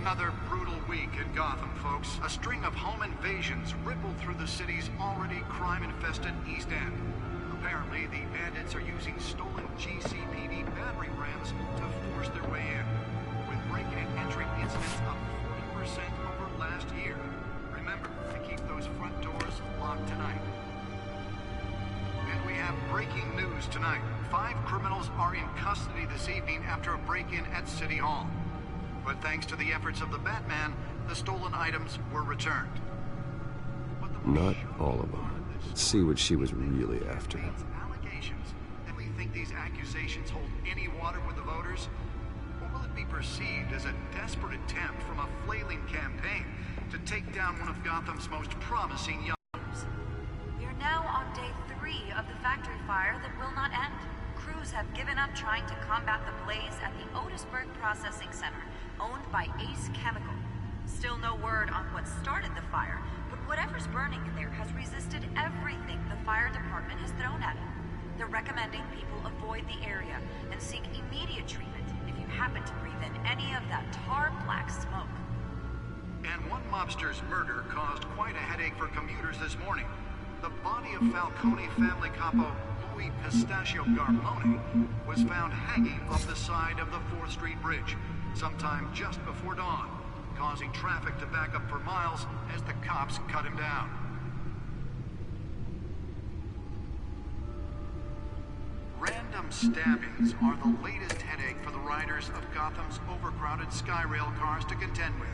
another brutal week in Gotham, folks. A string of home invasions rippled through the city's already crime-infested East End. Apparently, the bandits are using stolen GCPD battering rams to force their way in, with break-in and entry incidents up 40% over last year. Remember to keep those front doors locked tonight. And we have breaking news tonight. 5 criminals are in custody this evening after a break-in at City Hall. But thanks to the efforts of the Batman, the stolen items were returned. Not all of them. Let's see what she was really after. Allegations. Do we think these accusations hold any water with the voters? Or will it be perceived as a desperate attempt from a flailing campaign to take down one of Gotham's most promising young... We are now on day 3 of the factory fire that will not end. Crews have given up trying to combat the blaze at the Otisburg Processing Center, owned by Ace Chemical. Still no word on what started the fire, but whatever's burning in there has resisted everything the fire department has thrown at it. They're recommending people avoid the area and seek immediate treatment if you happen to breathe in any of that tar black smoke. And one mobster's murder caused quite a headache for commuters this morning. The body of Falcone family capo Louis Pistachio Garmone was found hanging off the side of the 4th Street Bridge sometime just before dawn, causing traffic to back up for miles as the cops cut him down. Random stabbings are the latest headache for the riders of Gotham's overcrowded Skyrail cars to contend with.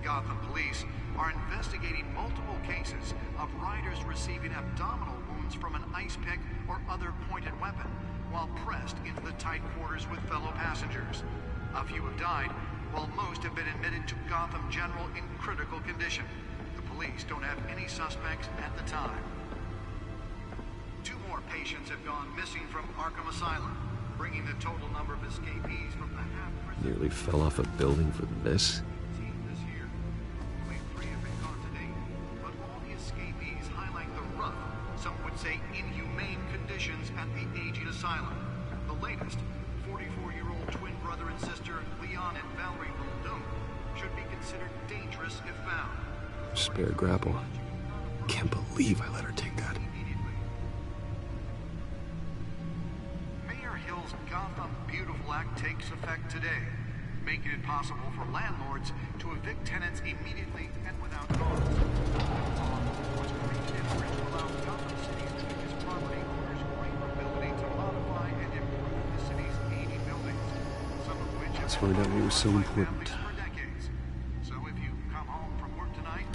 Gotham police are investigating multiple cases of riders receiving abdominal wounds from an ice pick or other pointed weapon while pressed into the tight quarters with fellow passengers. A few have died, while most have been admitted to Gotham General in critical condition. The police don't have any suspects at the time. 2 more patients have gone missing from Arkham Asylum, bringing the total number of escapees from the half-prison... Nearly fell off a building for this. This year. Only 3 have been caught to date, but all the escapees highlight the rough, some would say inhumane conditions at the aging asylum. The latest, 44-year-old twin brother and sister Leon and Valerie Muldoon, should be considered dangerous if found. Spare grapple. Can't believe I let her take that. Mayor Hill's Gotham Beautiful Act takes effect today, making it possible for landlords to evict tenants immediately and without cause. The law was created in order to allow Gotham City's biggest property owners greater ability to modify and improve the city's aging buildings, some of which have Let's find out what was so important. for decades. So if you come home from work tonight,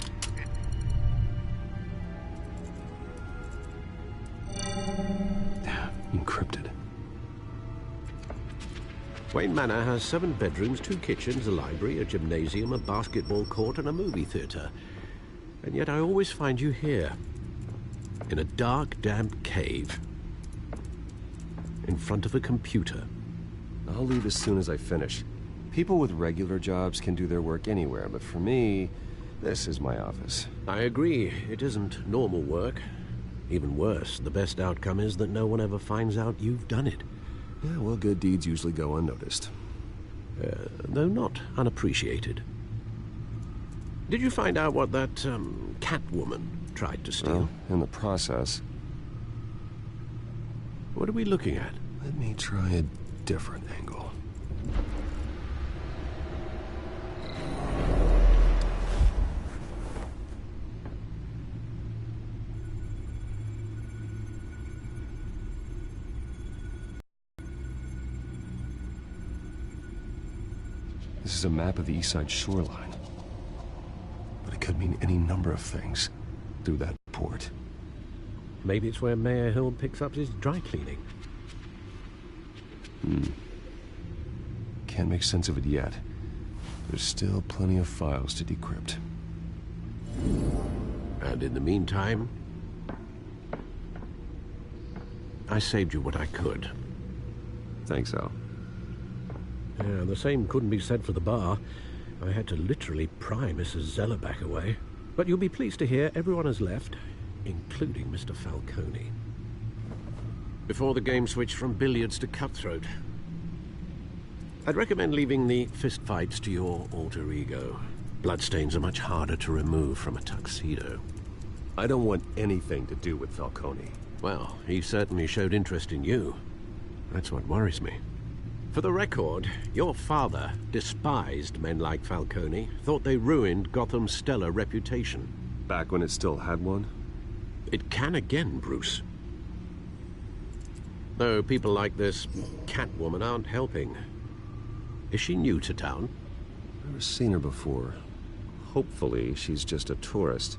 Encrypted. Wayne Manor has 7 bedrooms, 2 kitchens, a library, a gymnasium, a basketball court, and a movie theater. And yet I always find you here, in a dark, damp cave, in front of a computer. I'll leave as soon as I finish. People with regular jobs can do their work anywhere, but for me, this is my office. I agree, it isn't normal work. Even worse, the best outcome is that no one ever finds out you've done it. Yeah, well, good deeds usually go unnoticed. Though not unappreciated. Did you find out what that, Catwoman tried to steal? Well, in the process. What are we looking at? Let me try a different angle. This is a map of the East Side shoreline. But it could mean any number of things through that port. Maybe it's where Mayor Hill picks up his dry cleaning. Can't make sense of it yet. There's still plenty of files to decrypt. And in the meantime, I saved you what I could. Thanks, Al. Yeah, the same couldn't be said for the bar. I had to literally pry Mrs. Zeller back away. But you'll be pleased to hear everyone has left, including Mr. Falcone. Before the game switched from billiards to cutthroat. I'd recommend leaving the fistfights to your alter ego. Bloodstains are much harder to remove from a tuxedo. I don't want anything to do with Falcone. Well, he certainly showed interest in you. That's what worries me. For the record, your father despised men like Falcone, thought they ruined Gotham's stellar reputation. Back when it still had one? It can again, Bruce. Though people like this Catwoman aren't helping. Is she new to town? Never seen her before. Hopefully, she's just a tourist.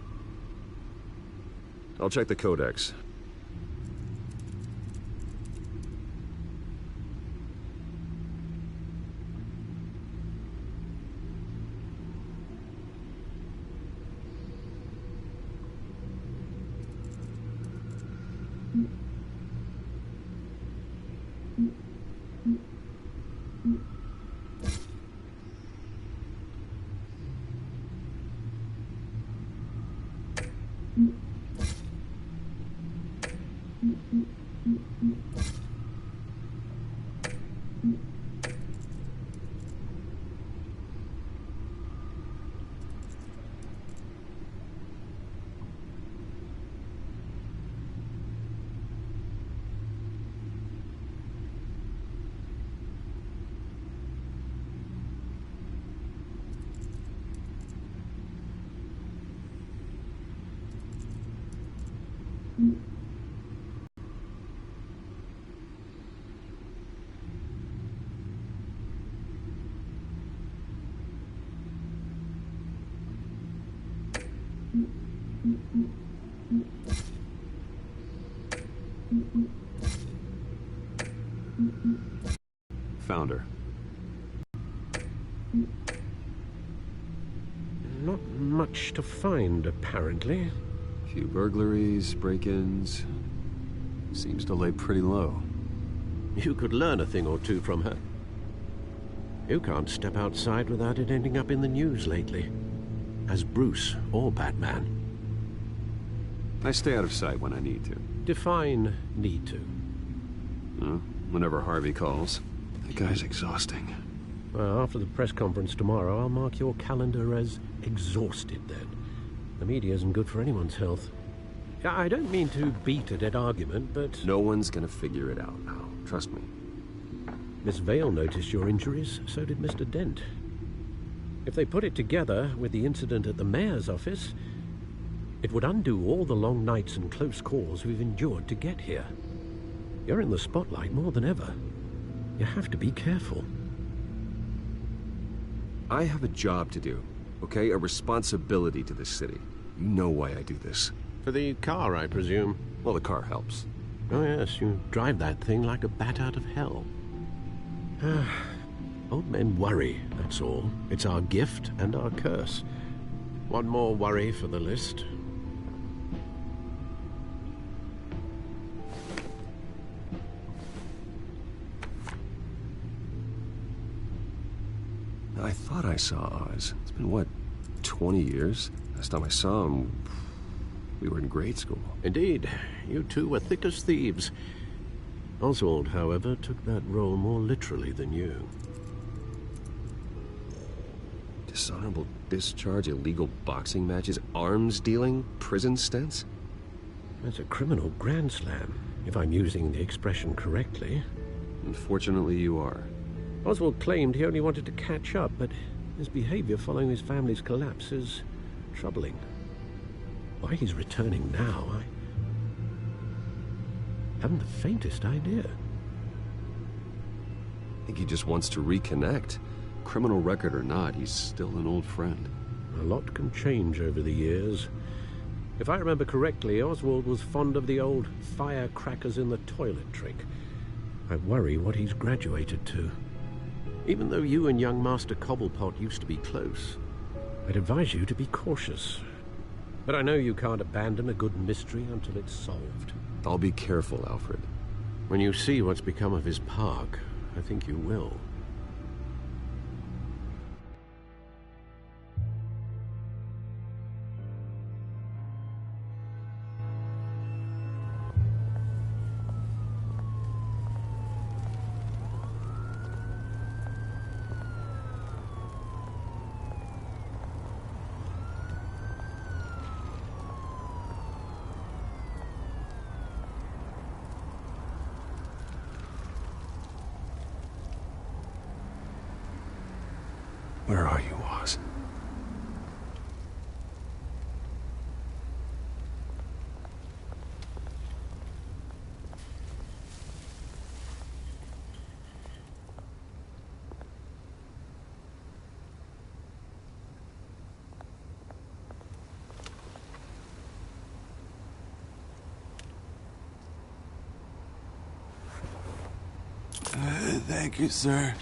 I'll check the codex. Found her. Not much to find, apparently. Few burglaries, break-ins. Seems to lay pretty low. You could learn a thing or two from her. You can't step outside without it ending up in the news lately. As Bruce or Batman. I stay out of sight when I need to. Define need to. Whenever Harvey calls. That guy's exhausting. Well, after the press conference tomorrow, I'll mark your calendar as exhausted then. The media isn't good for anyone's health. I don't mean to beat a dead argument, but... No one's gonna figure it out now. Trust me. Miss Vale noticed your injuries, so did Mr. Dent. If they put it together with the incident at the mayor's office, it would undo all the long nights and close calls we've endured to get here. You're in the spotlight more than ever. You have to be careful. I have a job to do, okay? A responsibility to this city. You know why I do this. For the car, I presume. Well, the car helps. Oh yes, you drive that thing like a bat out of hell. Old men worry, that's all. It's our gift and our curse. One more worry for the list. I thought I saw Oz. It's been, what, 20 years? Last time I saw him, we were in grade school. Indeed, you two were thick as thieves. Oswald, however, took that role more literally than you. Dishonorable discharge, illegal boxing matches, arms dealing, prison stints? That's a criminal grand slam, if I'm using the expression correctly. Unfortunately, you are. Oswald claimed he only wanted to catch up, but his behavior following his family's collapse is troubling. Why he's returning now, I haven't the faintest idea. I think he just wants to reconnect. Criminal record or not, he's still an old friend. A lot can change over the years. If I remember correctly, Oswald was fond of the old firecrackers in the toilet trick. I worry what he's graduated to. Even though you and young Master Cobblepot used to be close, I'd advise you to be cautious. But I know you can't abandon a good mystery until it's solved. I'll be careful, Alfred. When you see what's become of his park, I think you will. Where are you, Oz? Thank you, sir.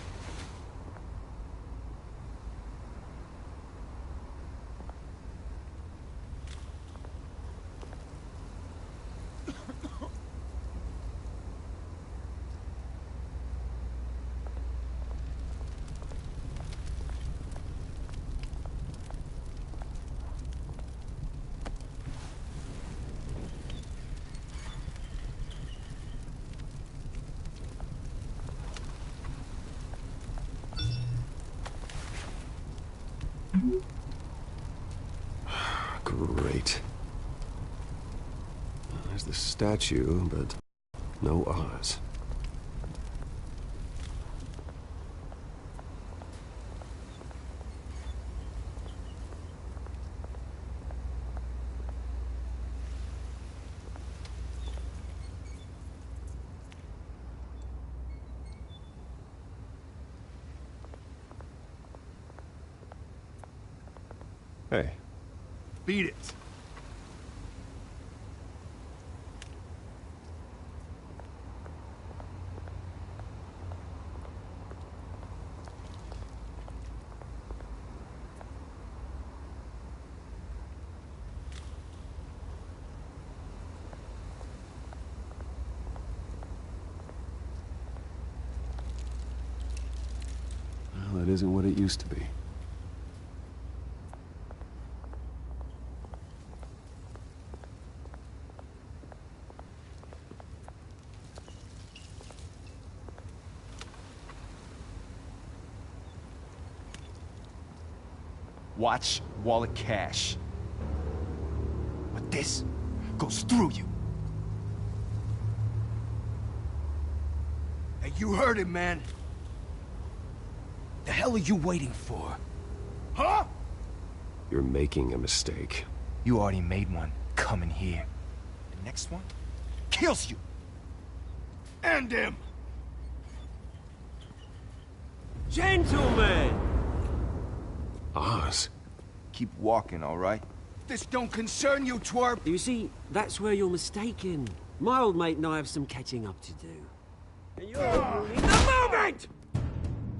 Great. There's the statue, but no Oz. Hey. Beat it. Well, it isn't what it used to be. Watch wallet cash. But this goes through you. Hey, you heard it, man. The hell are you waiting for? Huh? You're making a mistake. You already made one coming here. The next one kills you. And him. Gentlemen! Oz? Keep walking, all right? This don't concern you, twerp. You see, that's where you're mistaken. My old mate and I have some catching up to do. And you're ruining the moment!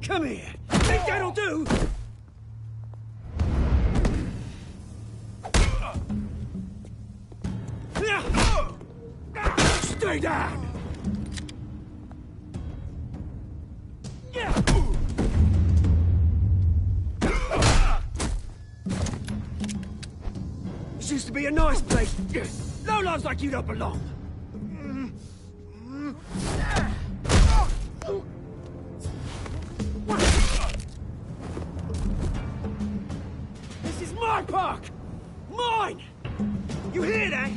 Come here. Think that'll do? Stay down! This used to be a nice place. Lowlifes like you don't belong. This is my park! Mine! You hear that?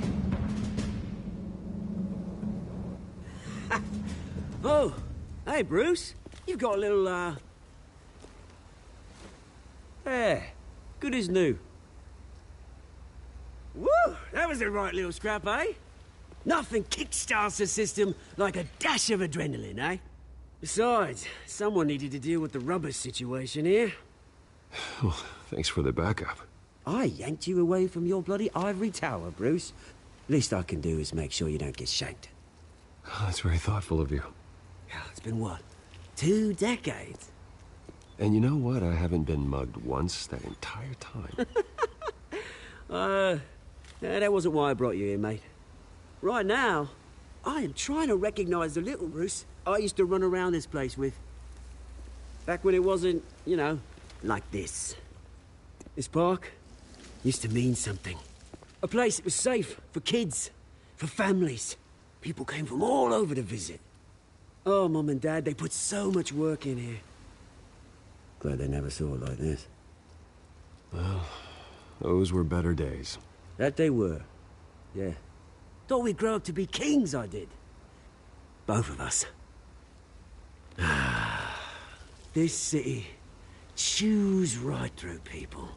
Oh, hey, Bruce. You've got a little, There. Good as new. Woo! That was a right little scrap, eh? Nothing kickstarts the system like a dash of adrenaline, eh? Besides, someone needed to deal with the rubber situation here. Well, thanks for the backup. I yanked you away from your bloody ivory tower, Bruce. Least I can do is make sure you don't get shanked. Oh, that's very thoughtful of you. It's been what? 2 decades? And you know what? I haven't been mugged once that entire time. That wasn't why I brought you here, mate. Right now, I am trying to recognize the little Bruce I used to run around this place with. Back when it wasn't, you know, like this. This park used to mean something. A place that was safe for kids, for families. People came from all over to visit. Oh, Mum and Dad, they put so much work in here. Glad they never saw it like this. Well, those were better days. That they were. Yeah. Thought we'd grow up to be kings, I did. Both of us. This city chews right through people.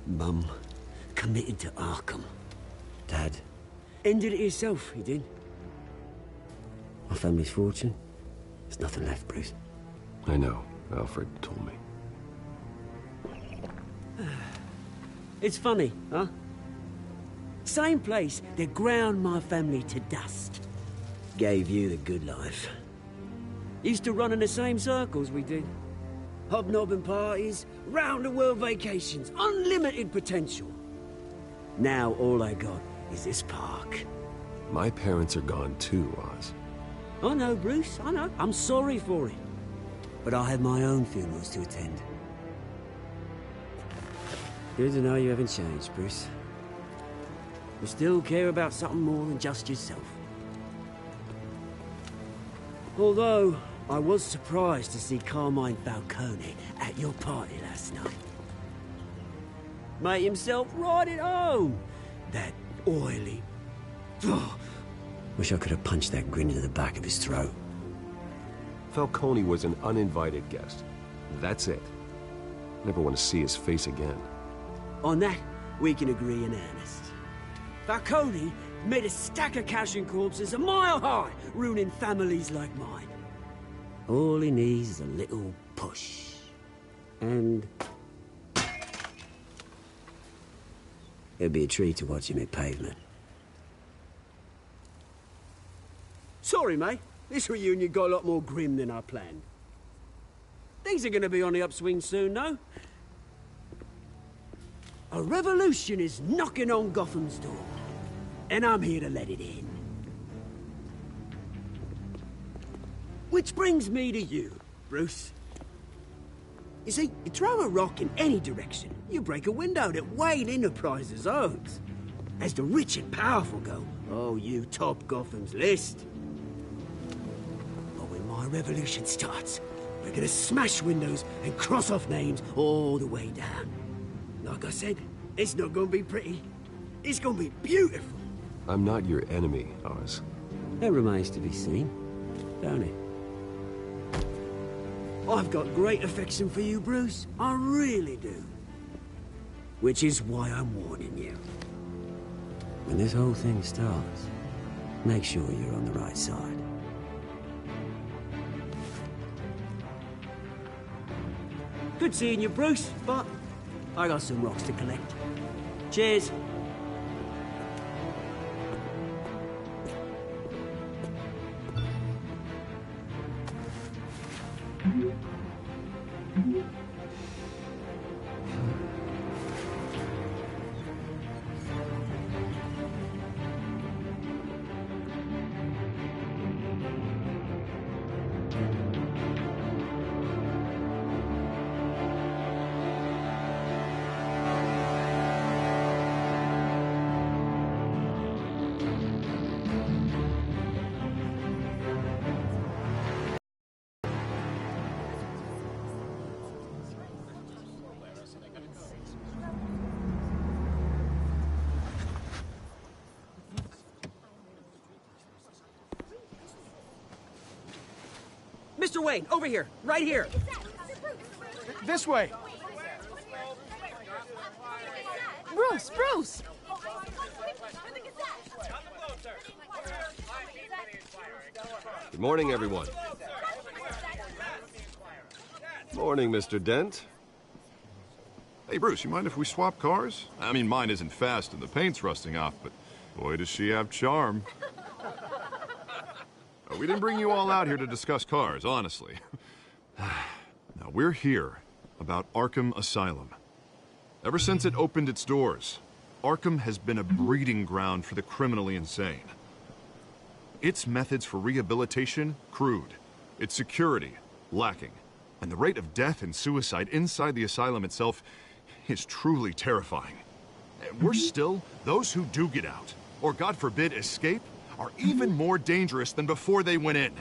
Mum committed to Arkham. Dad ended it himself, he did. My family's fortune, there's nothing left, Bruce. I know. Alfred told me. It's funny, huh? Same place that ground my family to dust. Gave you the good life. Used to run in the same circles we did. Hobnobbing parties, round-the-world vacations, unlimited potential. Now all I got is this park. My parents are gone too, Oz. I know, Bruce, I know. I'm sorry for it. But I have my own funerals to attend. Good to know you haven't changed, Bruce. You still care about something more than just yourself. Although, I was surprised to see Carmine Falcone at your party last night. Made himself right at home. That oily... Oh, wish I could have punched that grin into the back of his throat. Falcone was an uninvited guest. That's it. Never want to see his face again. On that, we can agree in earnest. Falcone made a stack of cash and corpses a mile high, ruining families like mine. All he needs is a little push. And... it'd be a treat to watch him hit pavement. Sorry, mate. This reunion got a lot more grim than I planned. Things are gonna be on the upswing soon, no? A revolution is knocking on Gotham's door. And I'm here to let it in. Which brings me to you, Bruce. You see, you throw a rock in any direction, you break a window that Wayne Enterprises owns. As the rich and powerful go, oh, you top Gotham's list. But when my revolution starts, we're gonna smash windows and cross off names all the way down. Like I said, it's not gonna be pretty. It's gonna be beautiful. I'm not your enemy, Oz. That remains to be seen, don't it? I've got great affection for you, Bruce. I really do. Which is why I'm warning you. When this whole thing starts, make sure you're on the right side. Good seeing you, Bruce, but I got some rocks to collect. Cheers. Mr. Wayne, over here, right here. This way. Bruce! Good morning, everyone. Morning, Mr. Dent. Hey, Bruce, you mind if we swap cars? I mean, mine isn't fast and the paint's rusting off, but boy, does she have charm. We didn't bring you all out here to discuss cars, honestly. Now, we're here about Arkham Asylum. Ever since it opened its doors, Arkham has been a breeding ground for the criminally insane. Its methods for rehabilitation, crude. Its security, lacking. And the rate of death and suicide inside the asylum itself is truly terrifying. And worse still, those who do get out, or God forbid, escape, are even more dangerous than before they went in.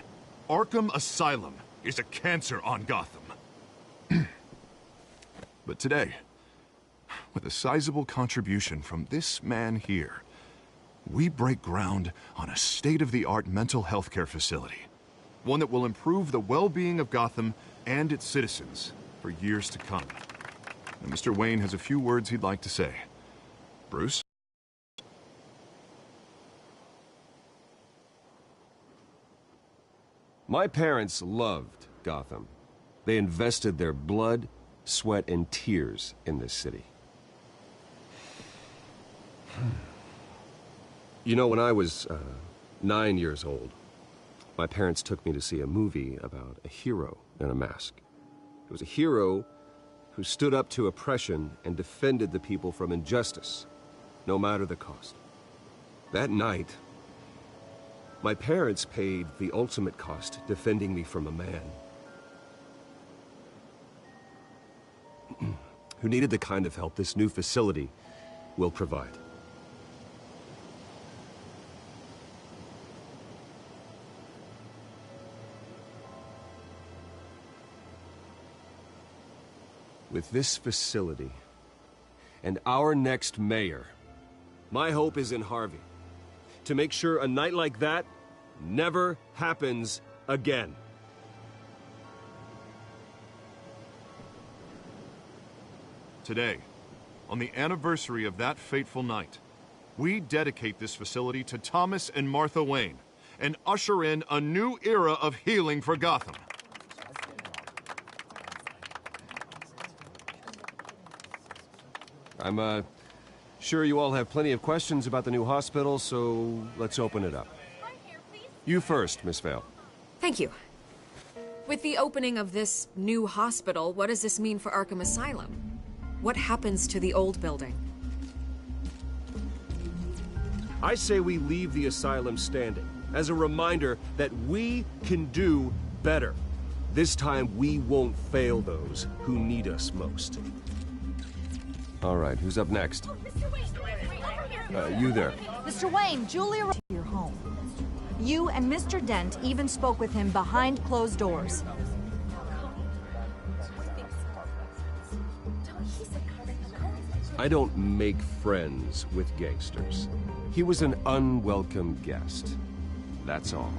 Arkham Asylum is a cancer on Gotham. But today, with a sizable contribution from this man here, we break ground on a state-of-the-art mental health care facility. One that will improve the well-being of Gotham and its citizens for years to come. And Mr. Wayne has a few words he'd like to say. Bruce? My parents loved Gotham. They invested their blood, sweat, and tears in this city. You know, when I was 9 years old, my parents took me to see a movie about a hero in a mask. It was a hero who stood up to oppression and defended the people from injustice, no matter the cost. That night, my parents paid the ultimate cost defending me from a man who needed the kind of help this new facility will provide. With this facility and our next mayor, my hope is in Harvey, to make sure a night like that never happens again. Today, on the anniversary of that fateful night, we dedicate this facility to Thomas and Martha Wayne and usher in a new era of healing for Gotham. I'm sure you all have plenty of questions about the new hospital, so let's open it up. You first, Miss Vale. Thank you. With the opening of this new hospital, what does this mean for Arkham Asylum? What happens to the old building? I say we leave the asylum standing as a reminder that we can do better. This time we won't fail those who need us most. All right, who's up next? You there. Mr. Wayne, Julia to your home. You and Mr. Dent even spoke with him behind closed doors. I don't make friends with gangsters. He was an unwelcome guest. That's all.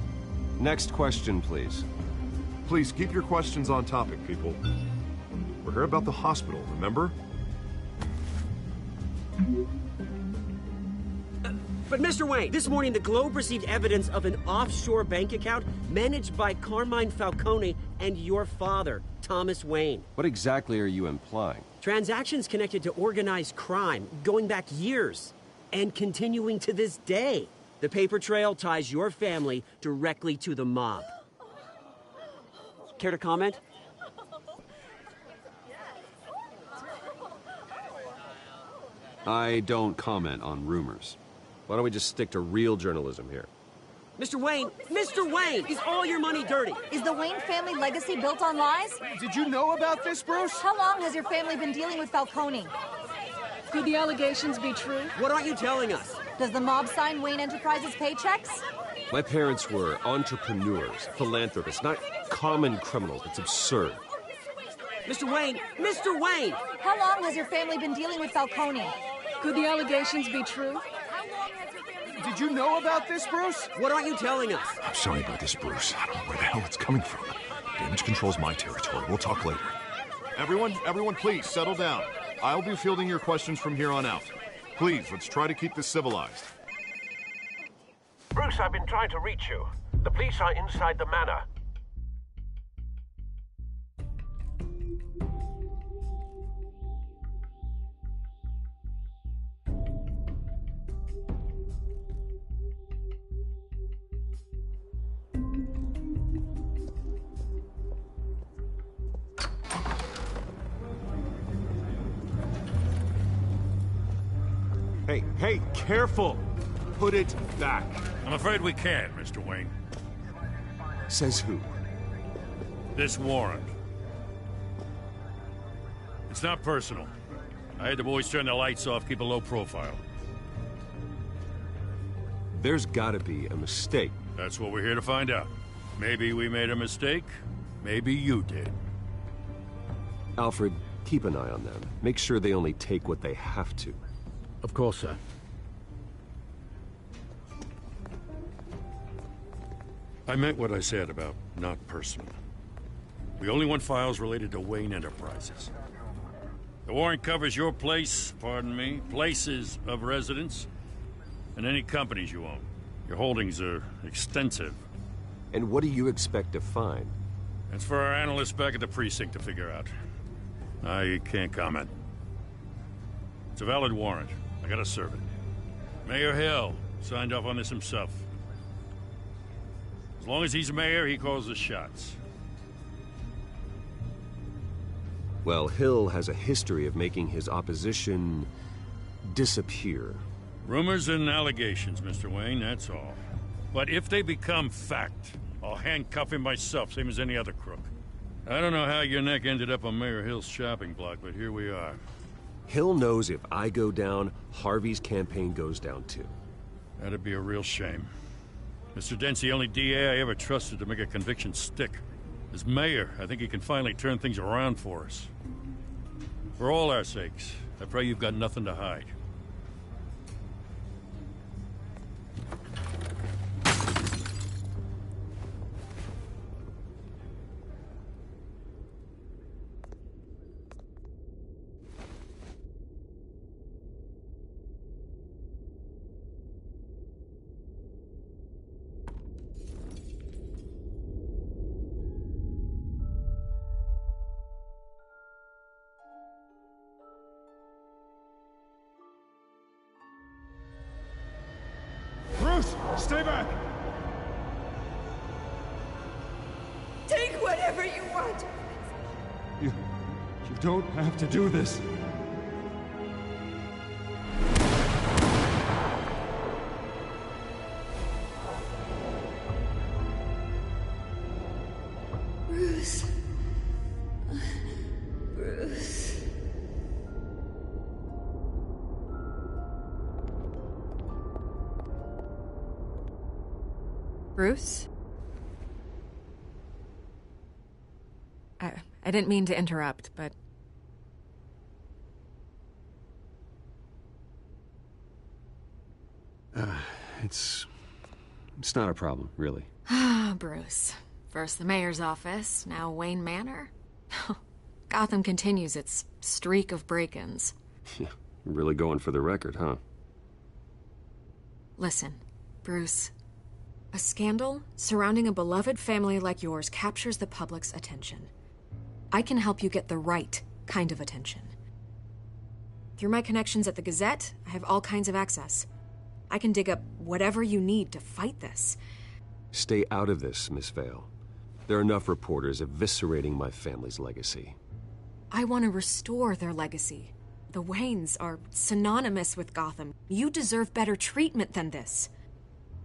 Next question, please. Please keep your questions on topic, people. We're here about the hospital, remember? But Mr. Wayne, this morning the Globe received evidence of an offshore bank account managed by Carmine Falcone and your father, Thomas Wayne. What exactly are you implying? Transactions connected to organized crime, going back years, and continuing to this day. The paper trail ties your family directly to the mob. Care to comment? I don't comment on rumors. Why don't we just stick to real journalism here? Mr. Wayne, is all your money dirty? Is the Wayne family legacy built on lies? Did you know about this, Bruce? How long has your family been dealing with Falcone? Could the allegations be true? What aren't you telling us? Does the mob sign Wayne Enterprises paychecks? My parents were entrepreneurs, philanthropists, not common criminals. It's absurd. Mr. Wayne! How long has your family been dealing with Falcone? Could the allegations be true? Did you know about this, Bruce? What aren't you telling us? I'm sorry about this, Bruce. I don't know where the hell it's coming from. Damage control's my territory. We'll talk later. Everyone, please, settle down. I'll be fielding your questions from here on out. Please, let's try to keep this civilized. Bruce, I've been trying to reach you. The police are inside the manor. Hey, careful! Put it back. I'm afraid we can't, Mr. Wayne. Says who? This warrant. It's not personal. I had the boys turn the lights off, keep a low profile. There's gotta be a mistake. That's what we're here to find out. Maybe we made a mistake. Maybe you did. Alfred, keep an eye on them. Make sure they only take what they have to. Of course, sir. I meant what I said about not personal. We only want files related to Wayne Enterprises. The warrant covers your place, pardon me, places of residence, and any companies you own. Your holdings are extensive. And what do you expect to find? That's for our analysts back at the precinct to figure out. I can't comment. It's a valid warrant. I gotta serve it. Mayor Hill signed off on this himself. As long as he's mayor, he calls the shots. Well, Hill has a history of making his opposition disappear. Rumors and allegations, Mr. Wayne, that's all. But if they become fact, I'll handcuff him myself, same as any other crook. I don't know how your neck ended up on Mayor Hill's shopping block, but here we are. Hill knows if I go down, Harvey's campaign goes down too. That'd be a real shame. Mr. Dent's the only DA I ever trusted to make a conviction stick. As mayor, I think he can finally turn things around for us. For all our sakes, I pray you've got nothing to hide. Bruce, stay back! Take whatever you want! You don't have to do this. Bruce. Bruce. Bruce? I didn't mean to interrupt, but... It's not a problem, really. Ah, Bruce. First the mayor's office, now Wayne Manor. Gotham continues its streak of break-ins. Yeah, really going for the record, huh? Listen, Bruce. A scandal surrounding a beloved family like yours captures the public's attention. I can help you get the right kind of attention. Through my connections at the Gazette, I have all kinds of access. I can dig up whatever you need to fight this. Stay out of this, Miss Vale. There are enough reporters eviscerating my family's legacy. I want to restore their legacy. The Waynes are synonymous with Gotham. You deserve better treatment than this.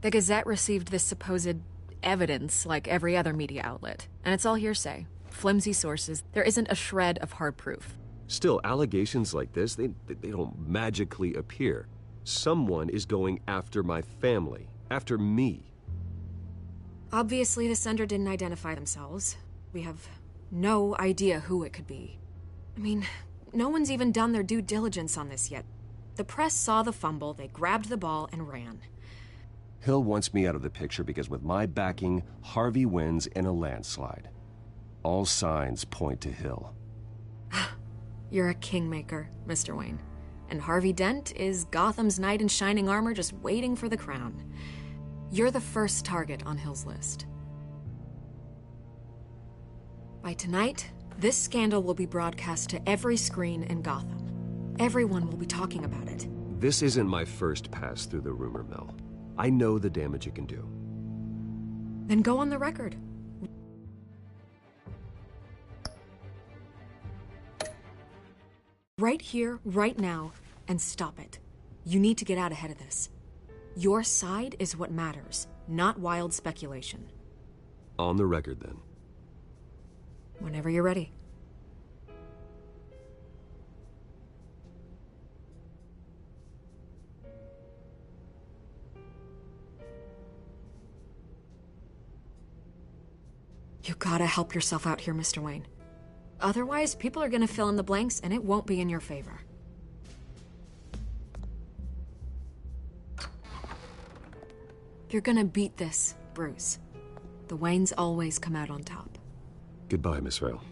The Gazette received this supposed evidence like every other media outlet, and it's all hearsay. Flimsy sources. There isn't a shred of hard proof. Still, allegations like this, they don't magically appear. Someone is going after my family, after me. Obviously, the sender didn't identify themselves. We have no idea who it could be. I mean, no one's even done their due diligence on this yet. The press saw the fumble, they grabbed the ball and ran. Hill wants me out of the picture because with my backing, Harvey wins in a landslide. All signs point to Hill. You're a kingmaker, Mr. Wayne. And Harvey Dent is Gotham's knight in shining armor just waiting for the crown. You're the first target on Hill's list. By tonight, this scandal will be broadcast to every screen in Gotham. Everyone will be talking about it. This isn't my first pass through the rumor mill. I know the damage it can do. Then go on the record. Right here, right now, and stop it. You need to get out ahead of this. Your side is what matters, not wild speculation. On the record, then. Whenever you're ready. You gotta help yourself out here, Mr. Wayne. Otherwise, people are gonna fill in the blanks and it won't be in your favor. You're gonna beat this, Bruce. The Waynes always come out on top. Goodbye, Miss Vale.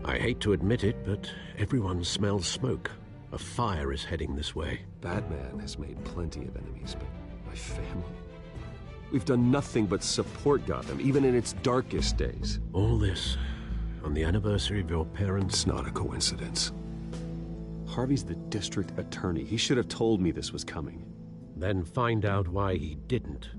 I hate to admit it, but everyone smells smoke. A fire is heading this way. Batman has made plenty of enemies, but my family... We've done nothing but support Gotham, even in its darkest days. All this on the anniversary of your parents'... It's not a coincidence. Harvey's the district attorney. He should have told me this was coming. Then find out why he didn't.